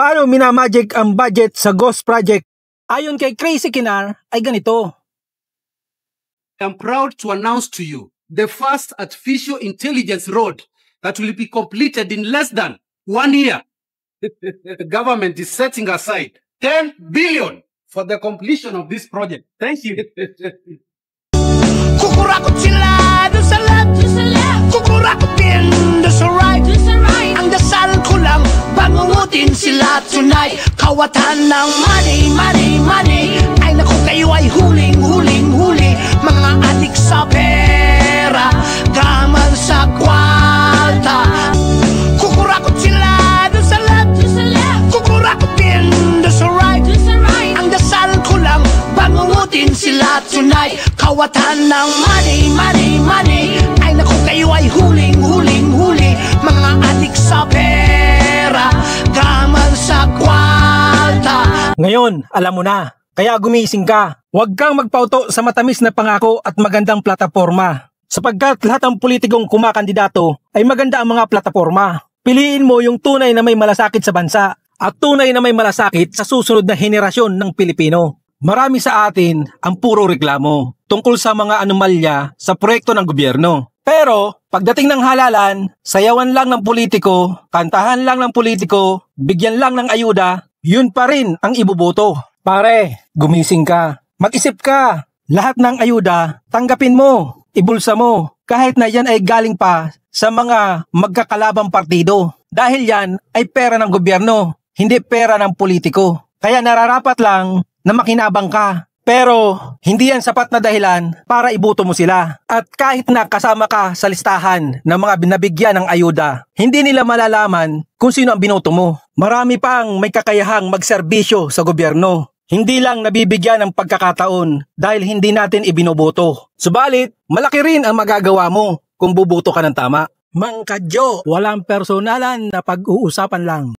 Paano minamagic ang budget sa Ghost Project? Ayon kay Crazy Kinar ay ganito. I'm proud to announce to you the first artificial intelligence road that will be completed in less than 1 year. The government is setting aside 10 billion for the completion of this project. Thank you. Kukurakot sila doon sa left, kukurakot din doon sa right. Ang dasal ko lang, bangungutin sila tonight. Kawatan ng money, money, money. Ay naku, kayo ay huling, huling, huli. Mga adik sa pera, gaman sa kwarta. Kukurakot sila doon sa left, kukurakot din doon sa right. Ang dasal ko lang, bangungutin sila tonight. Kawatan ng money, money, money. Ay naku, kayo ay huling, huling, huli. Mga adik sa pera, gaman sa kwarta. Ngayon, alam mo na. Kaya gumising ka. Huwag kang magpauto sa matamis na pangako at magandang plataporma. Sapagkat lahat ng politikong kumakandidato ay maganda ang mga plataporma. Piliin mo yung tunay na may malasakit sa bansa at tunay na may malasakit sa susunod na henerasyon ng Pilipino. Marami sa atin ang puro reklamo tungkol sa mga anomalya sa proyekto ng gobyerno. Pero pagdating ng halalan, sayawan lang ng politiko, kantahan lang ng politiko, bigyan lang ng ayuda, yun pa rin ang ibuboto. Pare, gumising ka. Mag-isip ka. Lahat ng ayuda, tanggapin mo, ibulsa mo, kahit na yan ay galing pa sa mga magkakalabang partido. Dahil yan ay pera ng gobyerno, hindi pera ng politiko. Kaya nararapat lang na makinabang ka. Pero hindi yan sapat na dahilan para iboto mo sila. At kahit na kasama ka sa listahan ng mga binabigyan ng ayuda, hindi nila malalaman kung sino ang binoto mo. Marami pang may kakayahang magserbisyo sa gobyerno. Hindi lang nabibigyan ng pagkakataon dahil hindi natin ibinoboto. Subalit, malaki rin ang magagawa mo kung buboto ka ng tama. Mang Kadyo, walang personalan na pag-uusapan lang.